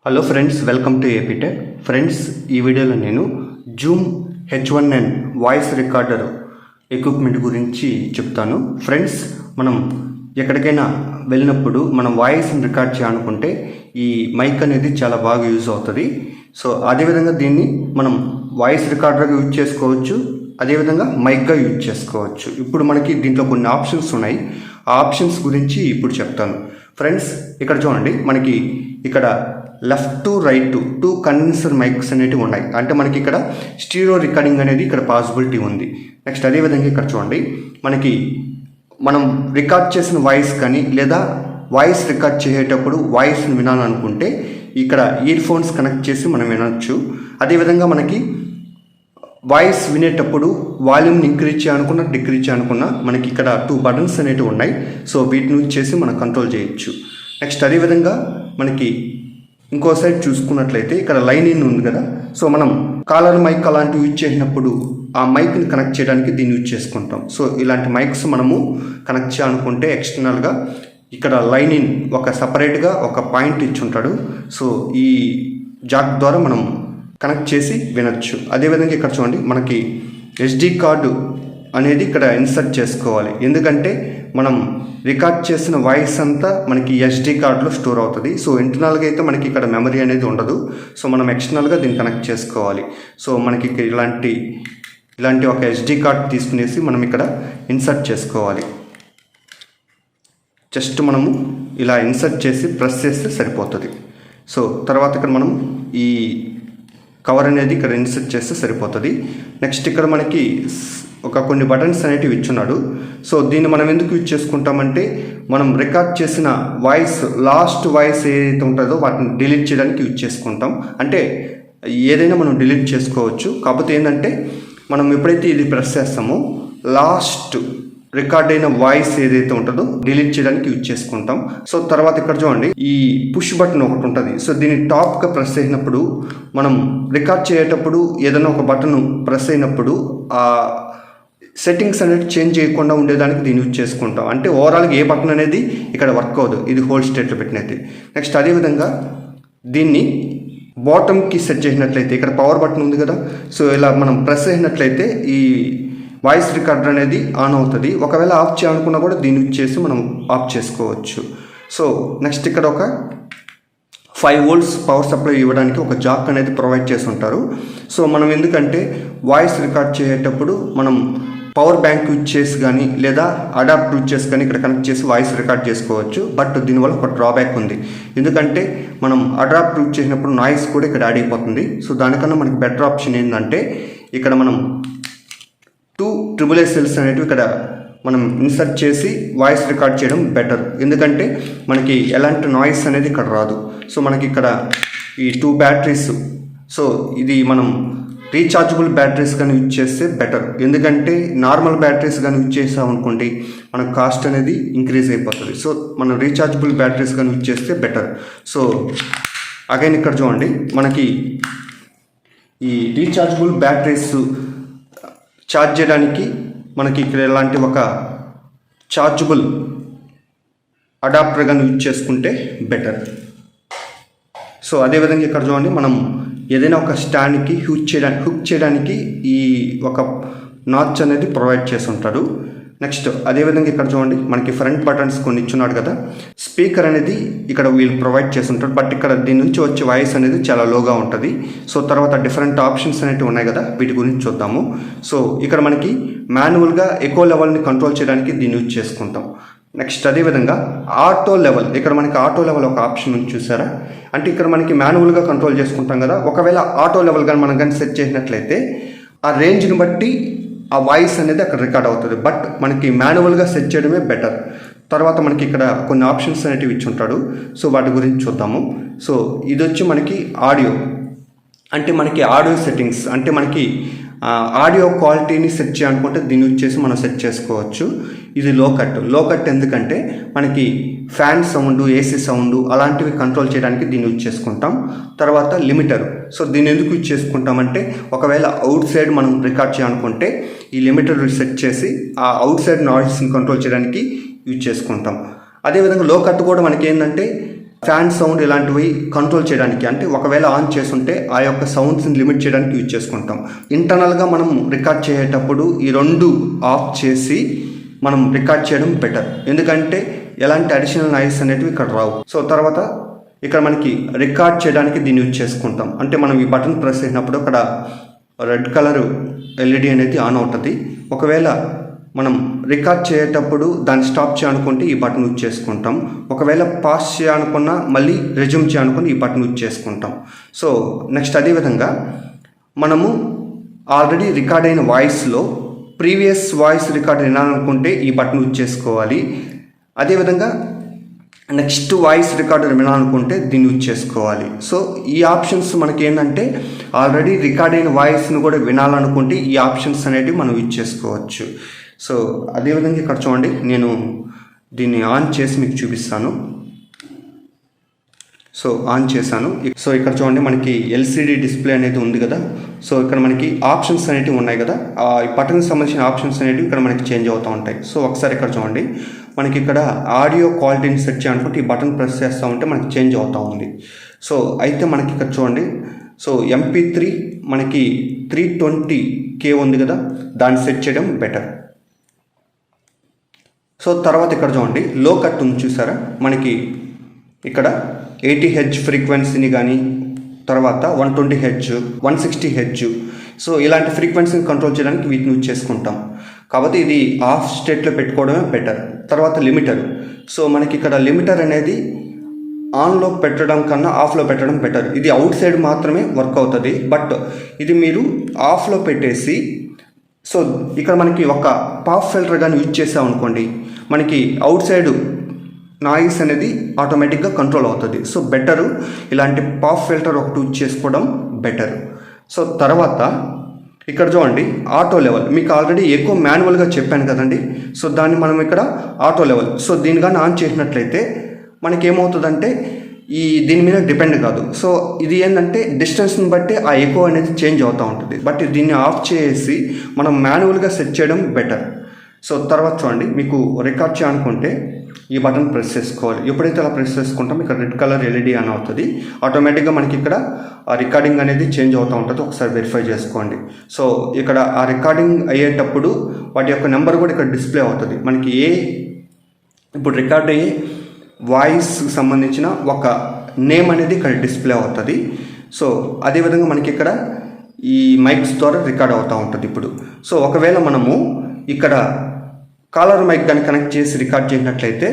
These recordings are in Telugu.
Hello friends, welcome to AP Tech. Friends, ఈ వీడియోలో నేను Zoom H1n voice recorder equipment గురించి చెప్తాను. ఫ్రెండ్స్, మనం ఎక్కడికైనా వెళ్ళినప్పుడు మనం వాయిస్ని రికార్డ్ చేయాలనుకుంటే ఈ మైక్ అనేది చాలా బాగా యూజ్ అవుతుంది. సో అదేవిధంగా దీన్ని మనం వాయిస్ రికార్డర్గా యూజ్ చేసుకోవచ్చు, అదేవిధంగా మైక్గా యూజ్ చేసుకోవచ్చు. ఇప్పుడు మనకి దీంట్లో కొన్ని ఆప్షన్స్ ఉన్నాయి. ఆ ఆప్షన్స్ గురించి ఇప్పుడు చెప్తాను. ఫ్రెండ్స్, ఇక్కడ చూడండి, మనకి ఇక్కడ left to right two condenser mics అనేటివి ఉన్నాయి. అంటే మనకి ఇక్కడ స్టీరియో రికార్డింగ్ అనేది ఇక్కడ పాసిబిలిటీ ఉంది. నెక్స్ట్ అదేవిధంగా ఇక్కడ చూడండి, మనకి మనం రికార్డ్ చేసిన వాయిస్ కానీ లేదా వాయిస్ రికార్డ్ చేసేటప్పుడు వాయిస్ని వినాలనుకుంటే ఇక్కడ ఇయర్ ఫోన్స్ కనెక్ట్ చేసి మనం వినొచ్చు. అదేవిధంగా మనకి వాయిస్ వినేటప్పుడు వాల్యూమ్ని ఇంక్రీజ్ చేయాలనుకున్నా డిక్రీజ్ చేయాలనుకున్నా మనకి ఇక్కడ 2 బటన్స్ అనేటివి ఉన్నాయి. సో వీటిని యూజ్ చేసి మనం కంట్రోల్ చేయొచ్చు. నెక్స్ట్ అదేవిధంగా మనకి ఇంకో సైడ్ చూసుకున్నట్లయితే ఇక్కడ లైన్ ఇన్ ఉంది కదా. సో మనం కాలర్ మైక్ అలాంటివి యూజ్ చేసినప్పుడు ఆ మైక్ని కనెక్ట్ చేయడానికి దీన్ని యూజ్ చేసుకుంటాం. సో ఇలాంటి మైక్స్ మనము కనెక్ట్ చేయాలనుకుంటే ఎక్స్టర్నల్గా ఇక్కడ లైన్ ఇన్ ఒక సపరేట్గా ఒక పాయింట్ ఇచ్చి ఉంటాడు. సో ఈ జాక్ ద్వారా మనం కనెక్ట్ చేసి వినొచ్చు. అదేవిధంగా ఇక్కడ చూడండి, మనకి SD కార్డు అనేది ఇక్కడ ఇన్సర్ట్ చేసుకోవాలి. ఎందుకంటే మనం రికార్డ్ చేసిన వాయిస్ అంతా మనకి SD కార్డులో స్టోర్ అవుతుంది. సో ఇంటర్నల్గా అయితే మనకి ఇక్కడ మెమరీ అనేది ఉండదు. సో మనం ఎక్స్టర్నల్గా దీన్ని కనెక్ట్ చేసుకోవాలి. సో మనకి ఇలాంటి ఒక SD కార్డ్ తీసుకునేసి మనం ఇక్కడ ఇన్సర్ట్ చేసుకోవాలి. జస్ట్ మనము ఇలా ఇన్సర్ట్ చేసి ప్రెస్ చేస్తే సరిపోతుంది. సో తర్వాత ఇక్కడ మనం ఈ కవర్ అనేది ఇక్కడ ఇన్సర్ట్ చేస్తే సరిపోతుంది. నెక్స్ట్ ఇక్కడ మనకి కొన్ని బటన్స్ అనేటివి ఇచ్చున్నాడు. సో దీన్ని మనం ఎందుకు యూజ్ చేసుకుంటామంటే మనం రికార్డ్ చేసిన వాయిస్ లాస్ట్ వాయిస్ ఏదైతే ఉంటుందో వాటిని డిలీట్ చేయడానికి యూజ్ చేసుకుంటాం. అంటే ఏదైనా మనం డిలీట్ చేసుకోవచ్చు. కాకపోతే ఏంటంటే మనం ఎప్పుడైతే ఇది ప్రెస్ చేస్తామో లాస్ట్ రికార్డ్ అయిన వాయిస్ ఏదైతే ఉంటుందో డిలీట్ చేయడానికి యూజ్ చేసుకుంటాం. సో తర్వాత ఇక్కడ చూడండి, ఈ పుష్ బటన్ ఒకటి ఉంటుంది. సో దీన్ని టాప్గా ప్రెస్ అయినప్పుడు మనం రికార్డ్ చేసేటప్పుడు ఏదైనా ఒక బటన్ ప్రెస్ అయినప్పుడు ఆ సెట్టింగ్స్ అనేది చేంజ్ చేయకుండా ఉండేదానికి దీన్ని యూజ్ చేసుకుంటాం. అంటే ఓవరాల్గా ఏ బటన్ అనేది ఇక్కడ వర్క్ అవ్వదు, ఇది హోల్డ్ స్టేట్లో పెట్టినది. నెక్స్ట్ అదేవిధంగా దీన్ని బాటమ్కి సెట్ చేసినట్లయితే ఇక్కడ పవర్ బటన్ ఉంది కదా. సో ఇలా మనం ప్రెస్ అయినట్లయితే ఈ వాయిస్ రికార్డర్ అనేది ఆన్ అవుతుంది. ఒకవేళ ఆఫ్ చేయాలనుకున్నా కూడా దీన్ని యూజ్ చేసి మనం ఆఫ్ చేసుకోవచ్చు. సో నెక్స్ట్ ఇక్కడ ఒక 5 volts పవర్ సప్లై ఇవ్వడానికి ఒక జాక్ అనేది ప్రొవైడ్ చేసి ఉంటారు. సో మనం ఎందుకంటే వాయిస్ రికార్డ్ చేసేటప్పుడు మనం పవర్ బ్యాంక్ యూజ్ చేసి కానీ లేదా అడాప్టర్ యూజ్ చేసి కానీ ఇక్కడ కనెక్ట్ చేసి వాయిస్ రికార్డ్ చేసుకోవచ్చు. బట్ దీనివల్ల ఒక డ్రాబ్యాక్ ఉంది. ఎందుకంటే మనం అడాప్టర్ యూజ్ చేసినప్పుడు నాయిస్ కూడా ఇక్కడ యాడ్ అయిపోతుంది. సో దానికన్నా మనకి బెటర్ ఆప్షన్ ఏంటంటే ఇక్కడ మనం 2 AAA సెల్స్ అనేటివి ఇక్కడ మనం ఇన్సర్ట్ చేసి వాయిస్ రికార్డ్ చేయడం బెటర్. ఎందుకంటే మనకి ఎలాంటి నాయిస్ అనేది ఇక్కడ రాదు. సో మనకి ఇక్కడ ఈ 2 బ్యాటరీస్, సో ఇది మనం రీఛార్జబుల్ బ్యాటరీస్ కానీ యూజ్ చేస్తే బెటర్. ఎందుకంటే నార్మల్ బ్యాటరీస్ కానీ యూజ్ చేసామనుకోండి మనకు కాస్ట్ అనేది ఇంక్రీజ్ అయిపోతుంది. సో మనం రీఛార్జబుల్ బ్యాటరీస్ కానీ యూజ్ చేస్తే బెటర్. సో అగైన్ ఇక్కడ చూడండి, మనకి ఈ రీఛార్జబుల్ బ్యాటరీస్ ఛార్జ్ చేయడానికి మనకి ఇక్కడ ఇలాంటి ఒక ఛార్జబుల్ అడాప్టర్ కానీ యూజ్ చేసుకుంటే బెటర్. సో అదేవిధంగా ఇక్కడ చూడండి, మనం ఏదైనా ఒక స్టాండ్కి హుక్ చేయడానికి ఈ ఒక నాచ్ అనేది ప్రొవైడ్ చేసి ఉంటాడు. నెక్స్ట్ అదేవిధంగా ఇక్కడ చూడండి, మనకి ఫ్రంట్ బటన్స్ కొన్ని ఇచ్చున్నాడు కదా. స్పీకర్ అనేది ఇక్కడ వీళ్ళు ప్రొవైడ్ చేసి ఉంటారు. బట్ ఇక్కడ దీని నుంచి వచ్చే వాయిస్ అనేది చాలా లోగా ఉంటుంది. సో తర్వాత డిఫరెంట్ ఆప్షన్స్ అనేవి ఉన్నాయి కదా, వీటి గురించి చూద్దాము. సో ఇక్కడ మనకి మాన్యువల్గా ఎకో లెవెల్ని కంట్రోల్ చేయడానికి దీన్ని యూజ్ చేసుకుంటాం. నెక్స్ట్ అదేవిధంగా ఆటో లెవెల్, ఇక్కడ మనకి ఆటో లెవెల్ ఒక ఆప్షన్ ఉంది, చూసారా? అంటే ఇక్కడ మనకి మాన్యువల్గా కంట్రోల్ చేసుకుంటాం కదా. ఒకవేళ ఆటో లెవెల్ కానీ మనం కానీ సెట్ చేసినట్లయితే ఆ రేంజ్ని బట్టి ఆ వాయిస్ అనేది అక్కడ రికార్డ్ అవుతుంది. బట్ మనకి మాన్యువల్గా సెట్ చేయడమే బెటర్. తర్వాత మనకి ఇక్కడ కొన్ని ఆప్షన్స్ అనేటివి ఇచ్చి ఉంటాడు. సో వాటి గురించి చూద్దాము. సో ఇది వచ్చి మనకి ఆడియో, అంటే మనకి ఆడియో సెట్టింగ్స్, అంటే మనకి ఆడియో క్వాలిటీని సెట్ చేయాలనుకుంటే దీన్ని యూజ్ చేసి మనం సెట్ చేసుకోవచ్చు. ఇది లో కట్ ఎందుకంటే మనకి ఫ్యాన్ సౌండ్, AC సౌండ్ అలాంటివి కంట్రోల్ చేయడానికి దీన్ని యూజ్ చేసుకుంటాం. తర్వాత లిమిటర్, సో దీన్ని ఎందుకు యూజ్ చేసుకుంటామంటే ఒకవేళ అవుట్ సైడ్ మనం రికార్డ్ చేయాలనుకుంటే ఈ లిమిటర్ సెట్ చేసి ఆ అవుట్ సైడ్ నాయిస్ని కంట్రోల్ చేయడానికి యూజ్ చేసుకుంటాం. అదేవిధంగా లో కట్ కూడా మనకి ఏంటంటే ఫ్యాన్ సౌండ్ ఇలాంటివి కంట్రోల్ చేయడానికి, అంటే ఒకవేళ ఆన్ చేస్తుంటే ఆ యొక్క సౌండ్స్ని లిమిట్ చేయడానికి యూజ్ చేసుకుంటాం. ఇంటర్నల్గా మనం రికార్డ్ చేసేటప్పుడు ఈ రెండు ఆఫ్ చేసి మనం రికార్డ్ చేయడం బెటర్, ఎందుకంటే ఎలాంటి అడిషనల్ నాయిస్ అనేటివి ఇక్కడ రావు. సో తర్వాత ఇక్కడ మనకి రికార్డ్ చేయడానికి దీన్ని యూజ్ చేసుకుంటాం. అంటే మనం ఈ బటన్ ప్రెస్ చేసినప్పుడు అక్కడ రెడ్ కలర్ ఎల్ఈడి అనేది ఆన్ అవుతుంది. ఒకవేళ మనం రికార్డ్ చేసేటప్పుడు దాన్ని స్టాప్ చేయాలనుకుంటే ఈ బటన్ యూజ్ చేసుకుంటాం. ఒకవేళ పాస్ చేయాలనుకున్నా మళ్ళీ రెజ్యూమ్ చేయాలనుకుని ఈ బటన్ యూజ్ చేసుకుంటాం. సో నెక్స్ట్ అదేవిధంగా మనము ఆల్రెడీ రికార్డ్ అయిన వాయిస్లో ప్రీవియస్ వాయిస్ రికార్డ్ వినాలనుకుంటే ఈ బటన్ యూజ్ చేసుకోవాలి. అదేవిధంగా నెక్స్ట్ వాయిస్ రికార్డర్ వినాలనుకుంటే దీన్ని యూజ్ చేసుకోవాలి. సో ఈ ఆప్షన్స్ మనకి ఏంటంటే ఆల్రెడీ రికార్డ్ అయిన వాయిస్ను కూడా వినాలనుకుంటే ఈ ఆప్షన్స్ అనేటివి మనం యూజ్ చేసుకోవచ్చు. సో అదేవిధంగా ఇక్కడ చూడండి, నేను దీన్ని ఆన్ చేసి మీకు చూపిస్తాను. సో ఆన్ చేశాను. సో ఇక్కడ చూడండి మనకి ఎల్సిడి డిస్ప్లే అనేది ఉంది కదా. సో ఇక్కడ మనకి ఆప్షన్స్ అనేటివి ఉన్నాయి కదా, ఈ బటన్కి సంబంధించిన ఆప్షన్స్ అనేటివి ఇక్కడ మనకి చేంజ్ అవుతూ ఉంటాయి. సో ఒకసారి ఇక్కడ చూడండి, మనకి ఇక్కడ ఆడియో క్వాలిటీని సెట్ చేయాలనుకుంటే ఈ బటన్ ప్రెస్ చేస్తూ ఉంటే మనకి చేంజ్ అవుతూ ఉంది. సో అయితే మనకి ఇక్కడ చూడండి, సో MP3 మనకి 320K ఉంది కదా, దాన్ని సెట్ చేయడం బెటర్. సో తర్వాత ఇక్కడ చూడండి లో కట్ ఉంది చూసారా, మనకి ఇక్కడ 80Hz ఫ్రీక్వెన్సీని కానీ తర్వాత 120Hz 160Hz, సో ఇలాంటి ఫ్రీక్వెన్సీని కంట్రోల్ చేయడానికి వీటిని యూజ్ చేసుకుంటాం. కాబట్టి ఇది ఆఫ్ స్టేట్లో పెట్టుకోవడమే బెటర్. తర్వాత లిమిటర్, సో మనకి ఇక్కడ లిమిటర్ అనేది ఆన్లో పెట్టడం కన్నా ఆఫ్లో పెట్టడం బెటర్. ఇది అవుట్ సైడ్ మాత్రమే వర్క్ అవుతుంది, బట్ ఇది మీరు ఆఫ్లో పెట్టేసి, సో ఇక్కడ మనకి ఒక పాప్ ఫిల్టర్ కానీ యూజ్ చేసామనుకోండి, మనకి అవుట్ సైడ్ నాయిస్ అనేది ఆటోమేటిక్గా కంట్రోల్ అవుతుంది. సో బెటరు ఇలాంటి పాప్ ఫిల్టర్ ఒకటి యూజ్ చేసుకోవడం బెటర్. సో తర్వాత ఇక్కడ చూడండి ఆటో లెవెల్, మీకు ఆల్రెడీ ఎక్కువ మాన్యువల్గా చెప్పాను కదండి. సో దాన్ని మనం ఇక్కడ ఆటో లెవెల్, సో దీన్ని కానీ ఆన్ చేసినట్లయితే మనకి ఏమవుతుందంటే దీని మీద డిపెండ్ కాదు. సో ఇది ఏంటంటే డిస్టెన్స్ని బట్టి ఆ ఎక్కువ అనేది చేంజ్ అవుతూ ఉంటుంది. బట్ దీన్ని ఆఫ్ చేసి మనం మాన్యువల్గా సెట్ చేయడం బెటర్. సో తర్వాత చూడండి, మీకు రికార్డ్ చేయాలనుకుంటే ఈ బటన్ ప్రెస్ చేసుకోవాలి. ఎప్పుడైతే అలా ప్రెస్ చేసుకుంటాం ఇక్కడ రెడ్ కలర్ ఎల్ఈడి ఆన్ అవుతుంది. ఆటోమేటిక్గా మనకి ఇక్కడ ఆ రికార్డింగ్ అనేది చేంజ్ అవుతూ ఉంటుంది. ఒకసారి వెరిఫై చేసుకోండి. సో ఇక్కడ ఆ రికార్డింగ్ అయ్యేటప్పుడు వాటి యొక్క నెంబర్ కూడా ఇక్కడ డిస్ప్లే అవుతుంది. మనకి ఇప్పుడు రికార్డ్ అయ్యే వాయిస్కి సంబంధించిన ఒక నేమ్ అనేది ఇక్కడ డిస్ప్లే అవుతుంది. సో అదేవిధంగా మనకి ఇక్కడ ఈ మైక్స్ ద్వారా రికార్డ్ అవుతూ ఉంటుంది ఇప్పుడు. సో ఒకవేళ మనము ఇక్కడ కాలర్ మైక్ కానీ కనెక్ట్ చేసి రికార్డ్ చేసినట్లయితే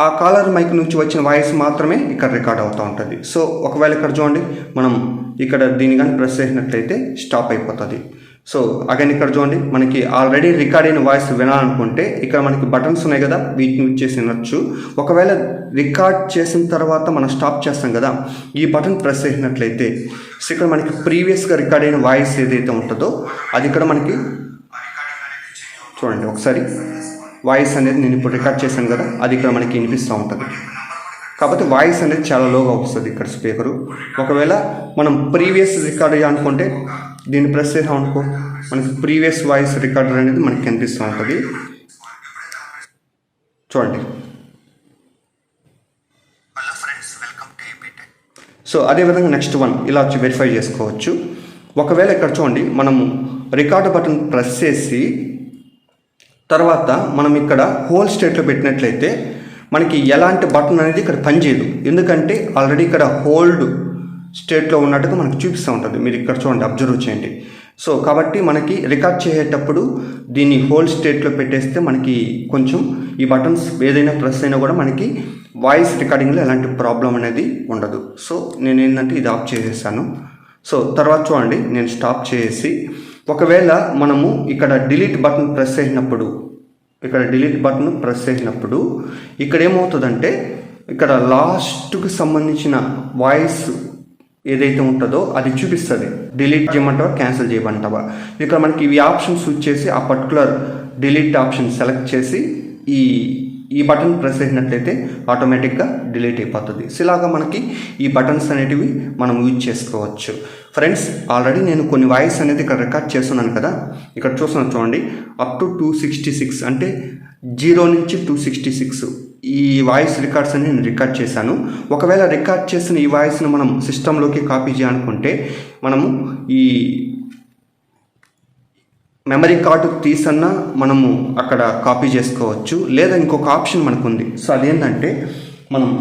ఆ కాలర్ మైక్ నుంచి వచ్చిన వాయిస్ మాత్రమే ఇక్కడ రికార్డ్ అవుతూ ఉంటుంది. సో ఒకవేళ ఇక్కడ చూడండి, మనం ఇక్కడ దీన్ని కానీ ప్రెస్ చేసినట్లయితే స్టాప్ అయిపోతుంది. సో అగైన్ ఇక్కడ చూడండి, మనకి ఆల్రెడీ రికార్డ్ అయిన వాయిస్ వినాలనుకుంటే ఇక్కడ మనకి బటన్స్ ఉన్నాయి కదా, వీటిని యూజ్ చేసి వినొచ్చు. ఒకవేళ రికార్డ్ చేసిన తర్వాత మనం స్టాప్ చేస్తాం కదా, ఈ బటన్ ప్రెస్ చేసినట్లయితే సో ఇక్కడ మనకి ప్రీవియస్గా రికార్డ్ అయిన వాయిస్ ఏదైతే ఉంటుందో అది ఇక్కడ మనకి చూడండి ఒకసారి వాయిస్ అనేది నేను ఇప్పుడు రికార్డ్ చేశాను కదా, అది ఇక్కడ మనకి వినిపిస్తూ ఉంటుంది. కాకపోతే వాయిస్ అనేది చాలా లోగా వస్తుంది ఇక్కడ స్పీకరు. ఒకవేళ మనం ప్రీవియస్ రికార్డ్ అనుకుంటే దీన్ని ప్రెస్ చేసాం అనుకో, మనకి ప్రీవియస్ వాయిస్ రికార్డర్ అనేది మనకి కనిపిస్తూ ఉంటుంది. చూడండి. సో అదేవిధంగా నెక్స్ట్ వన్ ఇలా వచ్చి వెరిఫై చేసుకోవచ్చు. ఒకవేళ ఇక్కడ చూడండి, మనము రికార్డ్ బటన్ ప్రెస్ చేసి తర్వాత మనం ఇక్కడ హోల్డ్ స్టేట్లో పెట్టినట్లయితే మనకి ఎలాంటి బటన్ అనేది ఇక్కడ పనిచేయదు. ఎందుకంటే ఆల్రెడీ ఇక్కడ హోల్డ్ స్టేట్లో ఉన్నట్టుగా మనకి చూపిస్తూ ఉంటుంది. మీరు ఇక్కడ చూడండి, అబ్జర్వ్ చేయండి. సో కాబట్టి మనకి రికార్డ్ చేసేటప్పుడు దీన్ని హోల్డ్ స్టేట్లో పెట్టేస్తే మనకి కొంచెం ఈ బటన్స్ ఏదైనా ప్రెస్ అయినా కూడా మనకి వాయిస్ రికార్డింగ్లో ఎలాంటి ప్రాబ్లం అనేది ఉండదు. సో నేను ఏంటంటే ఇది ఆఫ్ చేసేసాను. సో తర్వాత చూడండి, నేను స్టాప్ చేసి ఒకవేళ మనము ఇక్కడ డిలీట్ బటన్ ప్రెస్ చేసినప్పుడు ఇక్కడ ఏమవుతుందంటే ఇక్కడ లాస్ట్కి సంబంధించిన వాయిస్ ఏదైతే ఉంటుందో అది చూపిస్తుంది. డిలీట్ చేయమంటావా క్యాన్సిల్ చేయమంటావా, ఇక్కడ మనకి ఇవి ఆప్షన్స్ యూజ్ చేసి ఆ పర్టికులర్ డిలీట్ ఆప్షన్ సెలెక్ట్ చేసి ఈ బటన్ ప్రెస్ చేసినట్లయితే ఆటోమేటిక్గా డిలీట్ అయిపోతుంది. సో ఇలాగా మనకి ఈ బటన్స్ అనేటివి మనం యూజ్ చేసుకోవచ్చు. ఫ్రెండ్స్, ఆల్రెడీ నేను కొన్ని వాయిస్ అనేది ఇక్కడ రికార్డ్ చేస్తున్నాను కదా, ఇక్కడ చూస్తున్నాను చూడండి, అప్ టు 266 అంటే 0 నుంచి 266 ఈ వాయిస్ రికార్డ్స్ అని నేను రికార్డ్ చేశాను. ఒకవేళ రికార్డ్ చేసిన ఈ వాయిస్ను మనం సిస్టంలోకి కాపీ చేయాలనుకుంటే మనము ఈ మెమరీ కార్డు తీసన్నా మనము అక్కడ కాపీ చేసుకోవచ్చు. లేదా ఇంకొక ఆప్షన్ మనకు ఉంది. సో అదేంటంటే మనం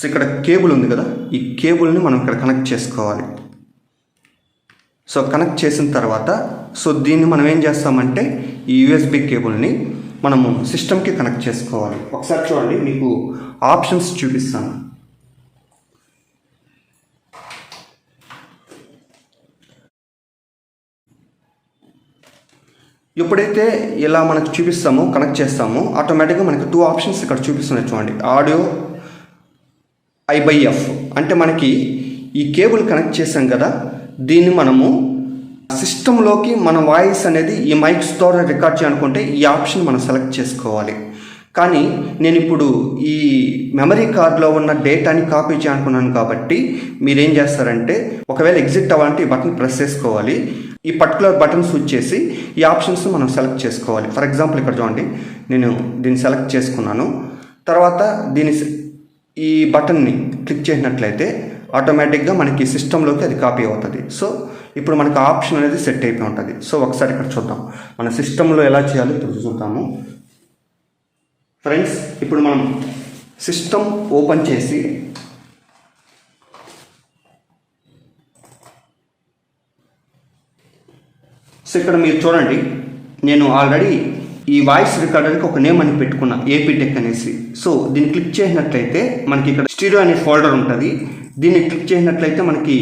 ఇక్కడ కేబుల్ ఉంది కదా, ఈ కేబుల్ని మనం ఇక్కడ కనెక్ట్ చేసుకోవాలి. సో కనెక్ట్ చేసిన తర్వాత దీన్ని మనం ఏం చేస్తామంటే ఈ యూఎస్బి కేబుల్ని మనము సిస్టమ్కి కనెక్ట్ చేసుకోవాలి. ఒకసారి చూడండి, మీకు ఆప్షన్స్ చూపిస్తాను. ఎప్పుడైతే ఇలా మనకు చూపిస్తామో కనెక్ట్ చేస్తామో ఆటోమేటిక్గా మనకి 2 ఆప్షన్స్ ఇక్కడ చూపిస్తున్నాయి చూడండి. ఆడియో I/F అంటే మనకి ఈ కేబుల్ కనెక్ట్ చేసాం కదా, దీన్ని మనము సిస్టంలోకి మన వాయిస్ అనేది ఈ మైక్స్ ద్వారా రికార్డ్ చేయాలనుకుంటే ఈ ఆప్షన్ మనం సెలెక్ట్ చేసుకోవాలి. కానీ నేను ఇప్పుడు ఈ మెమరీ కార్డులో ఉన్న డేటాని కాపీ చేయాలనుకున్నాను కాబట్టి మీరేం చేస్తారంటే ఒకవేళ ఎగ్జిట్ అవ్వాలంటే ఈ బటన్ ప్రెస్ చేసుకోవాలి. ఈ పర్టికులర్ బటన్ స్విచ్ చేసి ఈ ఆప్షన్స్ మనం సెలెక్ట్ చేసుకోవాలి. ఫర్ ఎగ్జాంపుల్ ఇక్కడ చూడండి, నేను దీన్ని సెలెక్ట్ చేసుకున్నాను. తర్వాత ఈ బటన్ని క్లిక్ చేసినట్లయితే ఆటోమేటిక్గా మనకి సిస్టంలోకి అది కాపీ అవుతుంది. సో ఇప్పుడు మనకి ఆప్షన్ అనేది సెట్ అయిపోయి ఉంటుంది. సో ఒకసారి ఇక్కడ చూద్దాం మన సిస్టంలో ఎలా చేయాలో ఇప్పుడు చూద్దాము. ఫ్రెండ్స్, ఇప్పుడు మనం సిస్టమ్ ఓపెన్ చేసి ఇక్కడ మీరు చూడండి, నేను ఆల్రెడీ ఈ వాయిస్ రికార్డర్కి ఒక నేమ్ అని పెట్టుకున్నా, ఏపీ టెక్ అనేసి. సో దీన్ని క్లిక్ చేసినట్లయితే మనకి ఇక్కడ స్టీరియో అనే ఫోల్డర్ ఉంటుంది. దీన్ని క్లిక్ చేసినట్లయితే మనకి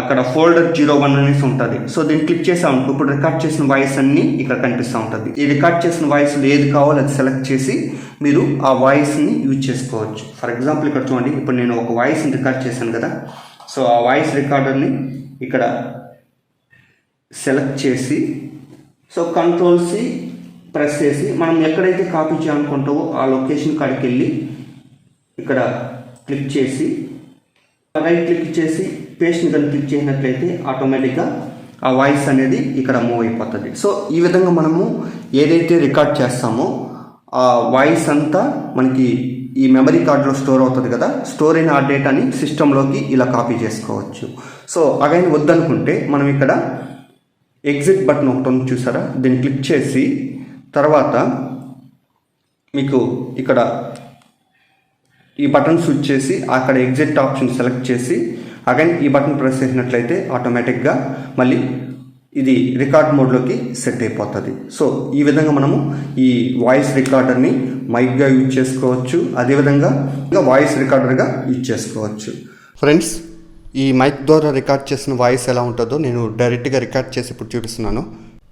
అక్కడ ఫోల్డర్ 01 అనేసి ఉంటుంది. సో దీన్ని క్లిక్ చేసామనుకో ఇప్పుడు రికార్డ్ చేసిన వాయిస్ అన్నీ ఇక్కడ కనిపిస్తూ ఉంటుంది. ఈ రికార్డ్ చేసిన వాయిస్లో ఏది కావాలో అది సెలెక్ట్ చేసి మీరు ఆ వాయిస్ని యూజ్ చేసుకోవచ్చు. ఫర్ ఎగ్జాంపుల్ ఇక్కడ చూడండి, ఇప్పుడు నేను ఒక వాయిస్ని రికార్డ్ చేశాను కదా. సో ఆ వాయిస్ రికార్డర్ని ఇక్కడ సెలెక్ట్ చేసి Ctrl+C ప్రెస్ చేసి మనం ఎక్కడైతే కాపీ చేయాలనుకుంటావో ఆ లొకేషన్ కాడికి వెళ్ళి ఇక్కడ క్లిక్ చేసి రైట్ క్లిక్ చేసి పేస్ట్ని కానీ క్లిక్ చేసినట్లయితే ఆటోమేటిక్గా ఆ వాయిస్ అనేది ఇక్కడ మూవ్ అయిపోతుంది. సో ఈ విధంగా మనము ఏదైతే రికార్డ్ చేస్తామో ఆ వాయిస్ అంతా మనకి ఈ మెమరీ కార్డులో స్టోర్ అవుతుంది కదా, స్టోర్ అయిన ఆ డేటాని సిస్టంలోకి ఇలా కాపీ చేసుకోవచ్చు. సో అగైన్ వద్దనుకుంటే మనం ఇక్కడ ఎగ్జిట్ బటన్ ఒకటి ఉంది చూసారా, దీన్ని క్లిక్ చేసి తర్వాత మీకు ఇక్కడ ఈ బటన్ స్విచ్ చేసి అక్కడ ఎగ్జిట్ ఆప్షన్ సెలెక్ట్ చేసి అగైన్ ఈ బటన్ ప్రెస్ చేసినట్లయితే ఆటోమేటిక్గా మళ్ళీ ఇది రికార్డ్ మోడ్లోకి సెట్ అయిపోతుంది. సో ఈ విధంగా మనము ఈ వాయిస్ రికార్డర్ని మైక్గా యూజ్ చేసుకోవచ్చు, అదేవిధంగా వాయిస్ రికార్డర్గా యూజ్ చేసుకోవచ్చు. ఫ్రెండ్స్, ఈ మైక్ ద్వారా రికార్డ్ చేసిన వాయిస్ ఎలా ఉంటుందో నేను డైరెక్ట్గా రికార్డ్ చేసి ఇప్పుడు చూపిస్తున్నాను.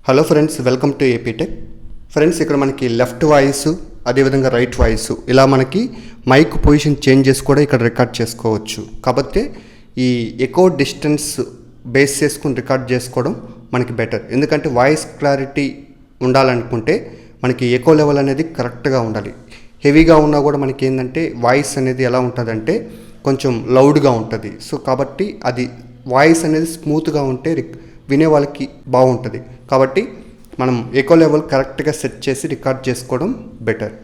Hello friends, welcome to AP tech. Friends, ఇక్కడ మనకి లెఫ్ట్ వాయిస్ అదేవిధంగా రైట్ వాయిస్ ఇలా మనకి మైక్ పొజిషన్ చేంజ్ చేసి కూడా ఇక్కడ రికార్డ్ చేసుకోవచ్చు. కాబట్టి ఈ ఎకో డిస్టెన్స్ బేస్ చేసుకుని రికార్డ్ చేసుకోవడం మనకి బెటర్. ఎందుకంటే వాయిస్ క్లారిటీ ఉండాలనుకుంటే మనకి ఎకో లెవెల్ అనేది కరెక్ట్గా ఉండాలి. హెవీగా ఉన్నా కూడా మనకి ఏంటంటే వాయిస్ అనేది ఎలా ఉంటుందంటే కొంచెం లౌడ్గా ఉంటుంది. సో కాబట్టి అది వాయిస్ అనేది స్మూత్గా ఉంటే వినే వాళ్ళకి బాగుంటుంది. కాబట్టి మనం ఎకో లెవెల్ కరెక్ట్గా సెట్ చేసి రికార్డ్ చేసుకోవడం బెటర్.